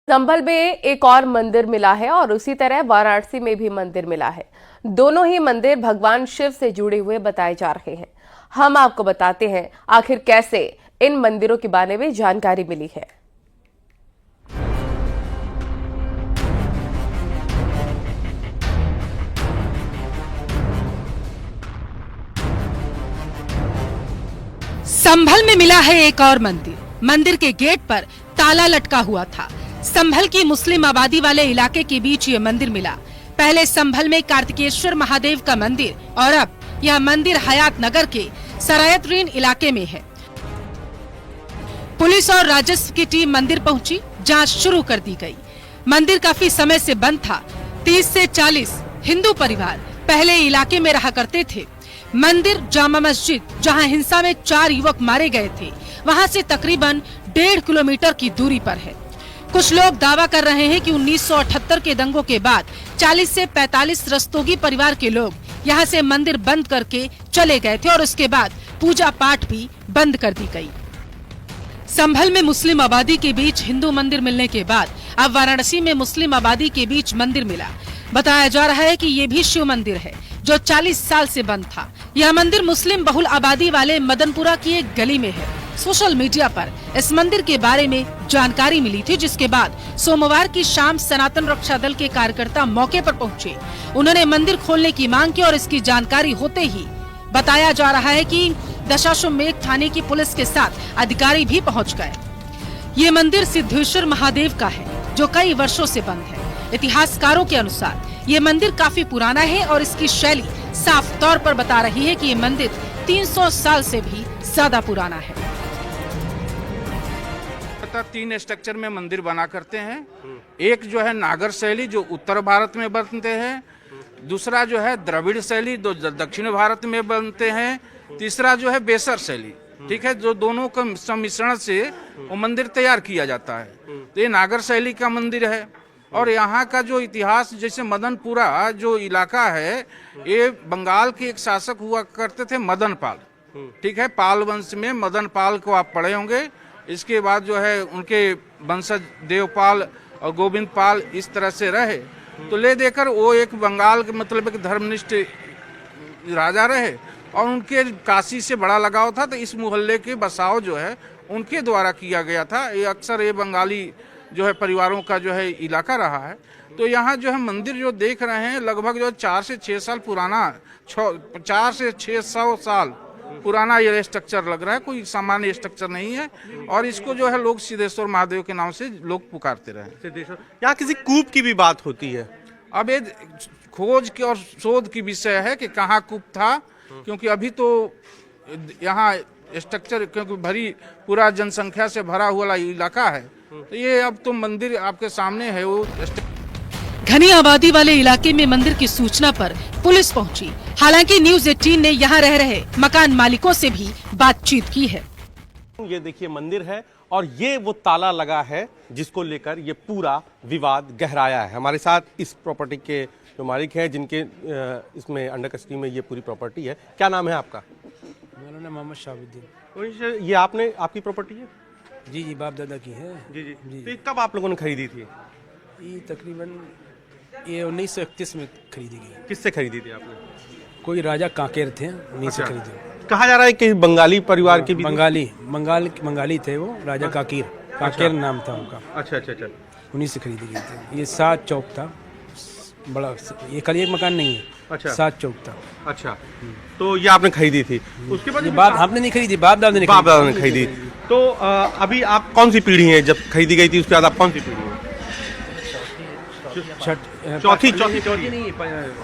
संभल में एक और मंदिर मिला है और उसी तरह वाराणसी में भी मंदिर मिला है। दोनों ही मंदिर भगवान शिव से जुड़े हुए बताए जा रहे हैं। हम आपको बताते हैं आखिर कैसे इन मंदिरों के बारे में जानकारी मिली है। संभल में मिला है एक और मंदिर। मंदिर के गेट पर ताला लटका हुआ था। संभल की मुस्लिम आबादी वाले इलाके के बीच ये मंदिर मिला। पहले संभल में कार्तिकेश्वर महादेव का मंदिर और अब यह मंदिर हयात नगर के सरायतरीन इलाके में है। पुलिस और राजस्व की टीम मंदिर पहुंची, जांच शुरू कर दी गई। मंदिर काफी समय से बंद था। 30 से 40 हिंदू परिवार पहले इलाके में रहा करते थे। मंदिर जामा मस्जिद, जहां हिंसा में 4 युवक मारे गए थे, वहां से तकरीबन 1.5 किलोमीटर की दूरी पर है। कुछ लोग दावा कर रहे हैं कि 1978 के दंगों के बाद 40 से 45 रस्तोगी परिवार के लोग यहां से मंदिर बंद करके चले गए थे और उसके बाद पूजा पाठ भी बंद कर दी गई। संभल में मुस्लिम आबादी के बीच हिंदू मंदिर मिलने के बाद अब वाराणसी में मुस्लिम आबादी के बीच मंदिर मिला। बताया जा रहा है कि ये भी शिव मंदिर है जो 40 साल से बंद था। यह मंदिर मुस्लिम बहुल आबादी वाले मदनपुरा की एक गली में है। सोशल मीडिया पर इस मंदिर के बारे में जानकारी मिली थी, जिसके बाद सोमवार की शाम सनातन रक्षा दल के कार्यकर्ता मौके पर पहुंचे। उन्होंने मंदिर खोलने की मांग की और इसकी जानकारी होते ही बताया जा रहा है कि दशाश्वमेध थाने की पुलिस के साथ अधिकारी भी पहुंच गए। ये मंदिर सिद्धेश्वर महादेव का है जो कई वर्षों से बंद है। इतिहासकारों के अनुसार ये मंदिर काफी पुराना है और इसकी शैली साफ तौर पर बता रही है कि ये मंदिर 300 साल से भी ज्यादा पुराना है। 3 स्ट्रक्चर में मंदिर बना करते हैं। एक जो है नागर शैली जो उत्तर भारत में बनते हैं, दूसरा जो है द्रविड़ शैली जो दक्षिण भारत में बनते हैं, तीसरा जो है बेसर शैली, ठीक है, जो दोनों का सम्मिश्रण से वो मंदिर तैयार किया जाता है। तो ये नागर शैली का मंदिर है। और यहाँ का जो इतिहास, जैसे मदनपुरा जो इलाका है, ये बंगाल के एक शासक हुआ करते थे मदन पाल, ठीक है, पाल वंश में मदन पाल को आप पढ़े होंगे। इसके बाद जो है उनके वंशज देवपाल और गोविंद पाल इस तरह से रहे। तो ले देकर वो एक बंगाल के मतलब एक धर्मनिष्ठ राजा रहे और उनके काशी से बड़ा लगाव था। तो इस मोहल्ले के बसाव जो है उनके द्वारा किया गया था। ये अक्सर ये बंगाली जो है परिवारों का जो है इलाका रहा है। तो यहाँ जो है मंदिर जो देख रहे हैं लगभग जो 4 से 6 साल पुराना, 4 से 600 साल पुराना ये स्ट्रक्चर लग रहा है। कोई सामान्य स्ट्रक्चर नहीं है। और इसको जो है लोग सिद्धेश्वर महादेव के नाम से लोग पुकारते रहे। सिद्धेश्वर, यहाँ किसी कूप की भी बात होती है। अब ये खोज की और शोध की विषय है कि कहाँ कूप था, क्योंकि अभी तो यहाँ स्ट्रक्चर क्योंकि भरी पूरा जनसंख्या से भरा हुआ इलाका है। तो ये अब तो मंदिर आपके सामने है। वो घनी आबादी वाले इलाके में मंदिर की सूचना पर पुलिस पहुंची। हालांकि न्यूज़ 18 ने यहां रह रहे मकान मालिकों से भी बातचीत की है। ये देखिए मंदिर है और ये वो ताला लगा है जिसको लेकर ये पूरा विवाद गहराया है। हमारे साथ इस प्रॉपर्टी के जो मालिक हैं, जिनके इसमें अंडर कस्टडी में ये पूरी प्रॉपर्टी है। क्या नाम है आपका? मेरा नाम मोहम्मद शाहबुद्दीन। ये आपकी प्रॉपर्टी है? जी जी, बाप दादा की है। जी जी जी। तो कब आप लोगों ने खरीदी थी? ये तकरीबन 1931 में खरीदी गई। किससे खरीदी थी आपने? कोई राजा कांकेर थे, उन्हीं से खरीदी। कहा जा रहा है कि बंगाली परिवार के भी बंगाली थे वो, राजा कांकेर नाम था उनका। अच्छा अच्छा अच्छा। उन्हीं से खरीदी गई थी। ये 7 चौक था बड़ा, ये खाली एक मकान नहीं है। अच्छा, 7 चौक था। अच्छा, तो ये आपने खरीदी थी। उसके बाद बाप आपने नहीं खरीदी, बाप दादा ने खरीदी। तो अभी आप कौन सी पीढ़ी है? जब खरीदी गई थी उसके बाद आप कौन सी पीढ़ी है? चौथी नहीं,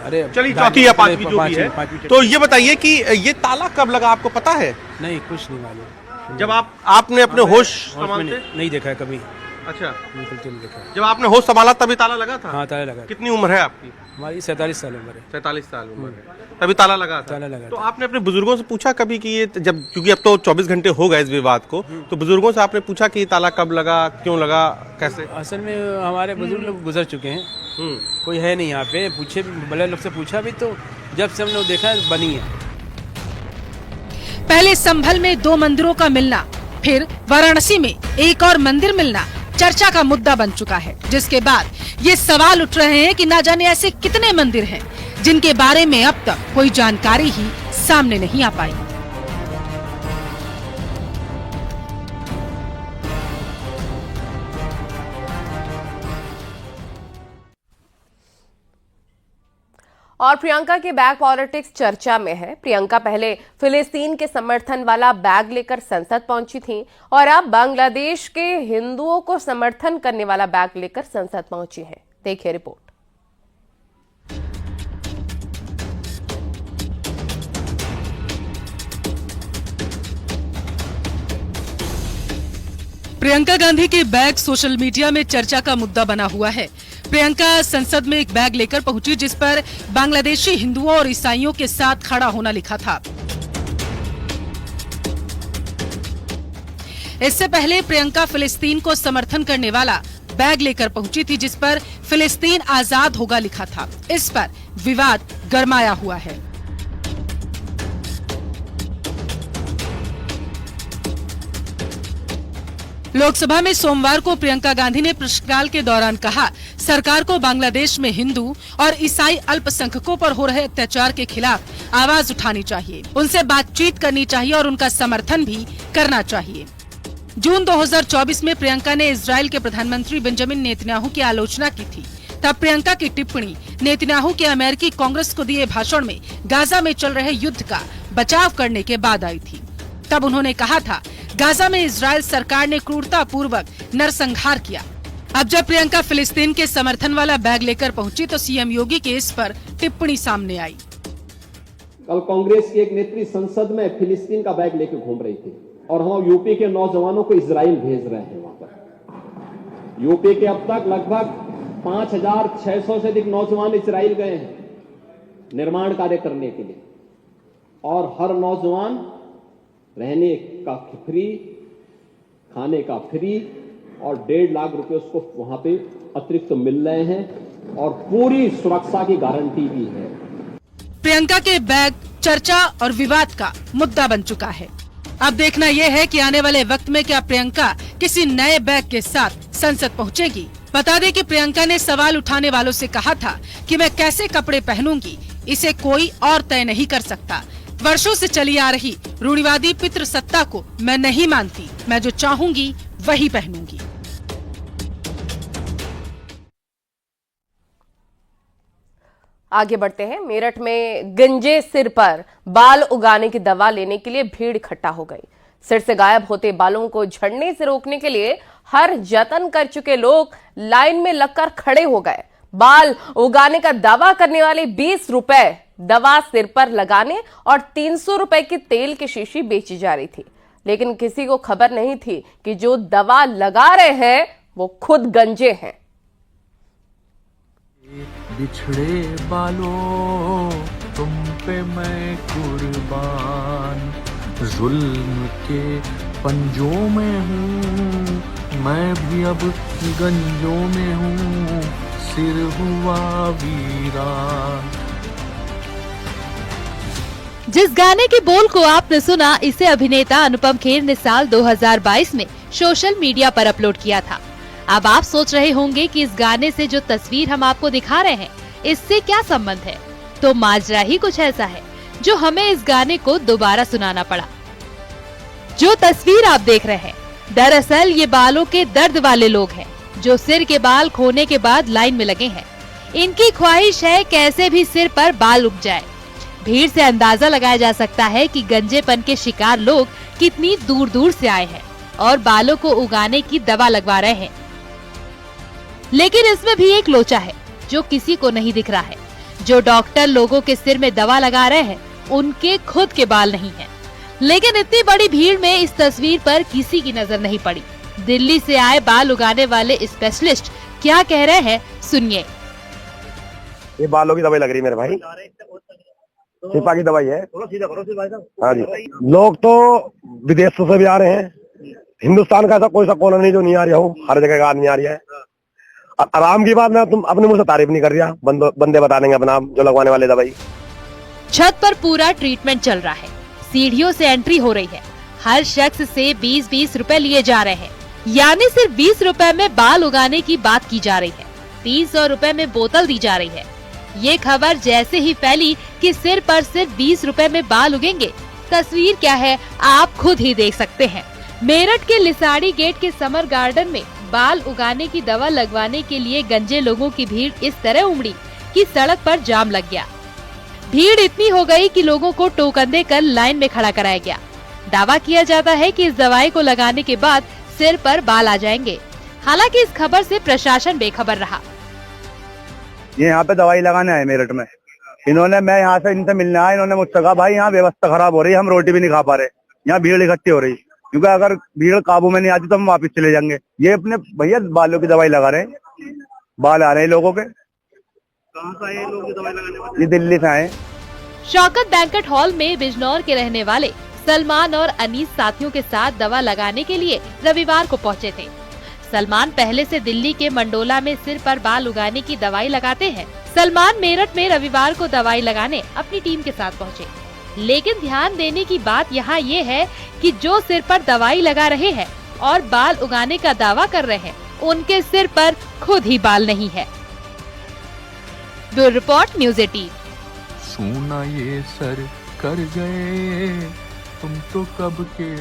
अरे चलिए चौथी या 5वीं जो भी है। तो ये बताइए कि ये ताला कब लगा, आपको पता है? नहीं, कुछ नहीं मालूम। जब आपने अपने होश नहीं देखा है कभी। अच्छा, बिल्कुल नहीं देखा। जब आपने होश संभाला तभी ताला लगा था? हाँ, ताला लगा। कितनी उम्र है आपकी? हमारी 47 साल उम्र है। 47 साल उम्र है, तभी ताला लगा था। ताला लगा तो था। आपने अपने बुजुर्गों से पूछा कभी कि ये जब, क्योंकि अब तो 24 घंटे हो गए इस विवाद को, तो बुजुर्गों से आपने पूछा कि ताला कब लगा, क्यों लगा, कैसे? असल में हमारे बुजुर्ग लोग गुजर चुके हैं, कोई है नहीं यहाँ पे। पूछे बड़े लोग से पूछा भी तो जब से हम लोग देखा बनी है। पहले संभल में 2 मंदिरों का मिलना, फिर वाराणसी में एक और मंदिर मिलना चर्चा का मुद्दा बन चुका है, जिसके बाद ये सवाल उठ रहे हैं कि ना जाने ऐसे कितने मंदिर हैं जिनके बारे में अब तक कोई जानकारी ही सामने नहीं आ पाई। और प्रियंका के बैग पॉलिटिक्स चर्चा में है। प्रियंका पहले फिलिस्तीन के समर्थन वाला बैग लेकर संसद पहुंची थी और अब बांग्लादेश के हिंदुओं को समर्थन करने वाला बैग लेकर संसद पहुंची है। देखिए रिपोर्ट। प्रियंका गांधी के बैग सोशल मीडिया में चर्चा का मुद्दा बना हुआ है। प्रियंका संसद में एक बैग लेकर पहुंची जिस पर बांग्लादेशी हिंदुओं और ईसाइयों के साथ खड़ा होना लिखा था। इससे पहले प्रियंका फिलिस्तीन को समर्थन करने वाला बैग लेकर पहुंची थी जिस पर फिलिस्तीन आजाद होगा लिखा था। इस पर विवाद गरमाया हुआ है। लोकसभा में सोमवार को प्रियंका गांधी ने प्रश्नकाल के दौरान कहा, सरकार को बांग्लादेश में हिंदू और ईसाई अल्पसंख्यकों पर हो रहे अत्याचार के खिलाफ आवाज उठानी चाहिए, उनसे बातचीत करनी चाहिए और उनका समर्थन भी करना चाहिए। जून 2024 में प्रियंका ने इजराइल के प्रधानमंत्री बेंजामिन नेतन्याहू की आलोचना की थी। तब प्रियंका की टिप्पणी नेतन्याहू के अमेरिकी कांग्रेस को दिए भाषण में गाजा में चल रहे युद्ध का बचाव करने के बाद आई थी। तब उन्होंने कहा था, गाजा में इजराइल सरकार ने क्रूरता पूर्वक नरसंहार किया। अब जब प्रियंका फिलिस्तीन के समर्थन वाला बैग लेकर पहुंची तो सीएम योगी के इस पर टिप्पणी सामने आई। कल कांग्रेस की एक नेत्री संसद में फिलिस्तीन का बैग लेकर घूम रही थी और हम यूपी के नौजवानों को इजराइल भेज रहे हैं। वहां पर यूपी के अब तक लगभग 5,600 से अधिक नौजवान इजराइल गए हैं निर्माण कार्य करने के लिए और हर नौजवान रहने का फ्री, खाने का फ्री और 1.5 लाख रुपए उसको वहां पे अतिरिक्त तो मिल रहे हैं और पूरी सुरक्षा की गारंटी भी है। प्रियंका के बैग चर्चा और विवाद का मुद्दा बन चुका है। अब देखना यह है कि आने वाले वक्त में क्या प्रियंका किसी नए बैग के साथ संसद पहुंचेगी। बता दें कि प्रियंका ने सवाल उठाने वालों से कहा था कि मैं कैसे कपड़े पहनूंगी, इसे कोई और तय नहीं कर सकता। वर्षों से चली आ रही रूढ़िवादी पितृसत्ता को मैं नहीं मानती, मैं जो चाहूंगी वही पहनूंगी। आगे बढ़ते हैं। मेरठ में गंजे सिर पर बाल उगाने की दवा लेने के लिए भीड़ इकट्ठा हो गई। सिर से गायब होते बालों को झड़ने से रोकने के लिए हर जतन कर चुके लोग लाइन में लगकर खड़े हो गए। बाल उगाने का दावा करने वाले 20 रुपए दवा सिर पर लगाने और 300 रुपए की तेल की शीशी बेची जा रही थी, लेकिन किसी को खबर नहीं थी कि जो दवा लगा रहे हैं वो खुद गंजे हैं। बिछड़े बालों तुम पे मैं कुर्बान, जुल्म के पंजों में हूँ मैं भी अब गंजों में हूँ, सिर हुआ वीरान। जिस गाने के बोल को आपने सुना, इसे अभिनेता अनुपम खेर ने साल 2022 में सोशल मीडिया पर अपलोड किया था। अब आप सोच रहे होंगे कि इस गाने से जो तस्वीर हम आपको दिखा रहे हैं इससे क्या संबंध है, तो माजरा ही कुछ ऐसा है जो हमें इस गाने को दोबारा सुनाना पड़ा। जो तस्वीर आप देख रहे हैं, दरअसल ये बालों के दर्द वाले लोग हैं जो सिर के बाल खोने के बाद लाइन में लगे हैं। इनकी ख्वाहिश है कैसे भी सिर पर बाल उग जाए। भीड़ से अंदाजा लगाया जा सकता है कि गंजेपन के शिकार लोग कितनी दूर दूर से आए हैं और बालों को उगाने की दवा लगवा रहे हैं। लेकिन इसमें भी एक लोचा है जो किसी को नहीं दिख रहा है। जो डॉक्टर लोगों के सिर में दवा लगा रहे हैं उनके खुद के बाल नहीं हैं। लेकिन इतनी बड़ी भीड़ में इस तस्वीर पर किसी की नजर नहीं पड़ी। दिल्ली से आए बाल उगाने वाले स्पेशलिस्ट क्या कह रहे हैं, सुनिए। ये बालों की दवाई लग रही है मेरे भाई, शिफा की दवाई है। हाँ जी, लोग तो विदेशों से भी आ रहे हैं। हिंदुस्तान का ऐसा कोई सा कोना नहीं जो नहीं आ रहा हो, हर जगह का आदमी आ रहा है। आराम की बात मैं तुम अपने मुंह से तारीफ नहीं कर रहा, बंदे बता देंगे अपना जो लगवाने वाले दवाई। छत पर पूरा ट्रीटमेंट चल रहा है, सीढ़ियों से एंट्री हो रही है। हर शख्स से 20-20 रुपए लिए जा रहे हैं। यानी सिर्फ 20 रुपए में बाल उगाने की बात की जा रही है। 300 रुपए में बोतल दी जा रही है। ये खबर जैसे ही फैली कि सिर पर सिर्फ 20 रुपए में बाल उगेंगे, तस्वीर क्या है आप खुद ही देख सकते हैं। मेरठ के लिसाड़ी गेट के समर गार्डन में बाल उगाने की दवा लगवाने के लिए गंजे लोगों की भीड़ इस तरह उमड़ी कि सड़क पर जाम लग गया। भीड़ इतनी हो गई कि लोगों को टोकन देकर लाइन में खड़ा कराया गया। दावा किया जाता है कि इस दवाई को लगाने के बाद सिर पर बाल आ जाएंगे। हालांकि इस खबर से प्रशासन बेखबर रहा। ये यहाँ पे दवाई लगाने आए मेरठ में, मैं यहाँ से इनसे मिलने आया, इन्होंने मुझसे कहा भाई यहाँ व्यवस्था खराब हो रही है, हम रोटी भी नहीं खा पा रहे, यहाँ भीड़ इकट्ठी हो रही, क्योंकि अगर भीड़ काबू में नहीं आती तो हम वापस चले जाएंगे। ये अपने भैया बालों की दवाई लगा रहे हैं, बाल आ रहे हैं लोगों के। कहाँ से आए लोग दवाई लगाने? ये दिल्ली से आए। शौकत बैंकेट हॉल में बिजनौर के रहने वाले सलमान और अनीस साथियों के साथ दवा लगाने के लिए रविवार को पहुंचे थे। सलमान पहले से दिल्ली के मंडोला में सिर पर बाल उगाने की दवाई लगाते हैं। सलमान मेरठ में रविवार को दवाई लगाने अपनी टीम के साथ पहुंचे, लेकिन ध्यान देने की बात यहाँ ये है कि जो सिर पर दवाई लगा रहे हैं और बाल उगाने का दावा कर रहे हैं, उनके सिर पर खुद ही बाल नहीं है। Bureau report, news 18। सूना ये सर कर गए तुम तो कब के